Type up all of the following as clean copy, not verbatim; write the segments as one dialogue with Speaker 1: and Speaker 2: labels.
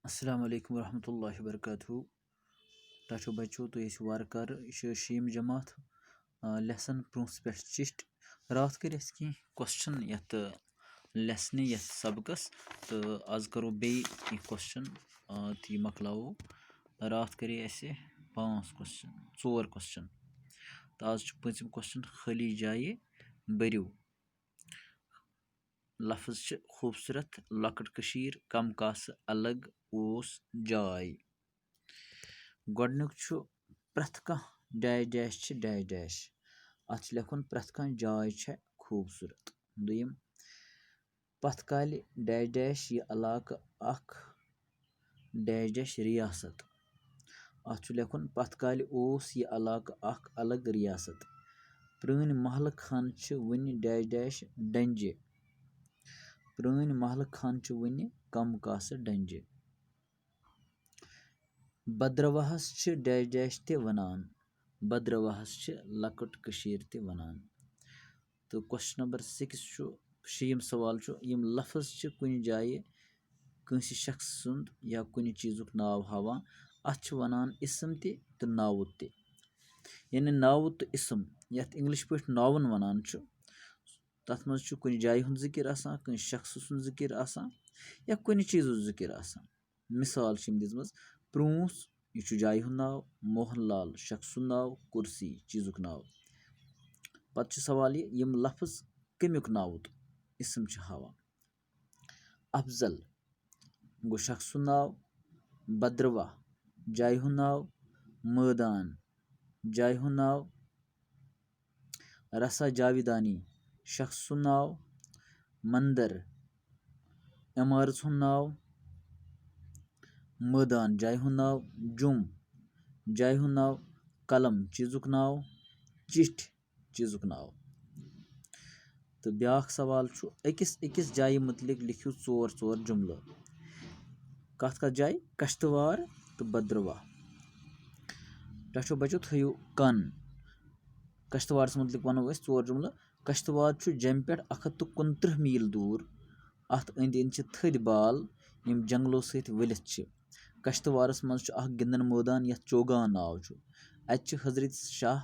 Speaker 1: السلام علیکم ورحمۃ اللہ وبرکاتہ ٹاٹو بچو تو یہ وارکار یہ شیم جماعت لیسن برونٛہہ پٮ۪ٹھ چِٹھۍ راتھ کٔرۍ اَسہِ کینٛہہ کوسچن یَتھ لیسنہِ یَتھ سبقس تہٕ آز کرو بیٚیہِ کینٛہہ کوسچن تہٕ یہِ مۄکلاوو راتھ کَرے اَسہِ 5 کوسچن 4 کوسچن تہٕ آز چھُ 5م کوسچن خٲلی جایہِ بٔرِو لفظ چھِ خوٗبصوٗرت لۄکٕٹ کٔشیٖر کم کاسہٕ الگ اوس جاے گۄڈٕنیُک چھُ پرٛٮ۪تھ کانٛہہ ڈیش ڈیش چھِ ڈیش ڈیش اَتھ چھُ لیکھُن پرٛٮ۪تھ کانٛہہ جاے چھےٚ خوٗبصوٗرت دوٚیِم پتھ کالہِ ڈیش ڈیش یہِ علاقہٕ اکھ ڈیش ڈیش رِیاست اَتھ چھُ لیکھُن پتھ کالہِ اوس یہِ علاقہٕ اکھ الگ رِیاست پرٛٲنۍ محلہٕ خانہٕ چھِ وُنہِ ڈیش ڈیش ڈنٛجہِ پرٛٲنۍ محلہٕ خانہٕ چھِ وُنہِ کم کاسہٕ ڈنٛجہِ بدرواہس چھِ ڈیش ڈیش تہِ وَنان بدرواہس چھِ لۄکٕٹ کٔشیٖر تہِ وَنان تہٕ کوسچن نمبر 6 چھُ 6یِم سوال چھُ یِم لفظ چھِ کُنہِ جایہِ کٲنٛسہِ شخص سُنٛد یا کُنہِ چیٖزُک ناو ہاوان اَتھ چھِ وَنان اِسم تہِ تہٕ ناوُت تہِ یعنی ناوُت تہٕ اِسم یَتھ اِنگلِش پٲٹھۍ ناوُن وَنان چھُ تَتھ منٛز چھُ کُنہِ جایہِ ہُنٛد ذِکِر آسان کٲنٛسہِ شخصہٕ سُنٛد ذِکِر آسان یا کُنہِ چیٖزُک ذِکِر آسان مِثال چھِ أمۍ دِژمٕژ پرٛونٛژھ یہِ چھُ جایہِ ہُنٛد ناو موہن لال شخص سُنٛد ناو کُرسی چیٖزُک ناو پتہٕ چھُ سوال یہِ یِم لفظ کمیُک ناوُت اِسم چھِ ہاوان افضل گوٚو شخص سُنٛد ناو بدرواہ جایہِ ہُنٛد ناو مٲدان جایہِ ہُنٛد ناو رسا جاویدانی شخص سُنٛد ناو منٛدر عمارژ ہُنٛد ناو مٲدان جایہِ ہُنٛد ناو جوٚم جایہِ ہُنٛد ناو قلم چیٖزُک ناو چِٹھۍ چیٖزُک ناو تہٕ بیٛاکھ سوال چھُ أکِس جایہِ متعلق لیکھِو 4 جملہٕ کَتھ جایہِ کشتٕوار تہٕ بدرواہ ٹاٹھو بچو تھٲیِو کَن کشتٕوارَس متعلق وَنو أسۍ 4 جملہٕ کشتٕوار چھُ جیٚمہِ پٮ۪ٹھ 129 میٖل دوٗر اَتھ أنٛدۍ أنٛدۍ چھِ تھٔدۍ بال یِم جنٛگلو سۭتۍ ؤلِتھ چھِ کشتٕوارَس منٛز چھُ اکھ گِنٛدن مٲدان یَتھ چوگان ناو چھُ اَتہِ چھِ حضرت شاہ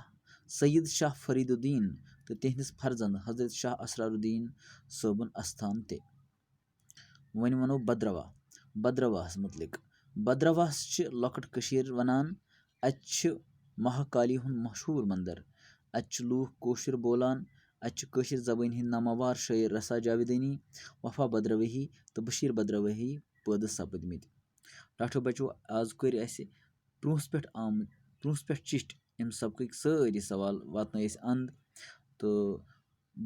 Speaker 1: سید شاہ فریٖد الدیٖن تہٕ تِہنٛدِس فرزنٛد حضرت شاہ اسرار الدیٖن صٲبُن اَستان تہِ وۄنۍ وَنو بدرواہَس متعلق بدرواہَس چھِ لۄکٕٹ کٔشیٖر وَنان اَتہِ چھِ مہاکالی ہُنٛد مشہوٗر منٛدر اَتہِ چھِ لوٗکھ کٲشُر بولان اَتہِ چھِ کٲشِر زبٲنۍ ہٕنٛدۍ ناماوار شٲعر رسا جاویدانی وفا بدرواہی تہٕ بشیٖر بدرواہی پٲدٕ سپٕدمٕتۍ ٹاٹھو بچو آز کٔرۍ اَسہِ برونٛہہ پٮ۪ٹھ چِٹھۍ اَمہِ سبقٕکۍ سٲری سوال واتنٲے اَسہِ اَنٛد تہٕ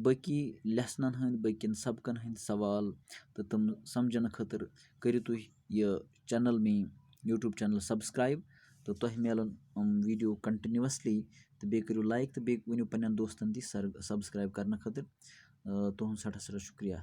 Speaker 1: باقٕے لیسنن ہٕنٛدۍ باقین سبقن ہٕنٛدۍ سوال تہٕ تِم سمجھنہٕ خٲطرٕ کٔرِو تُہۍ یہِ چنل میٲنۍ یوٗٹیوٗب چنل سبسکرایب تہٕ تۄہہِ میلن یِم ویٖڈیو کنٹِنیوسلی تہٕ بیٚیہِ کٔرِو لایک تہٕ بیٚیہِ ؤنِو پنٕنٮ۪ن دوستن تہِ سبسکرایب کرنہٕ خٲطرٕ تُہُنٛد سٮ۪ٹھاہ شُکریہ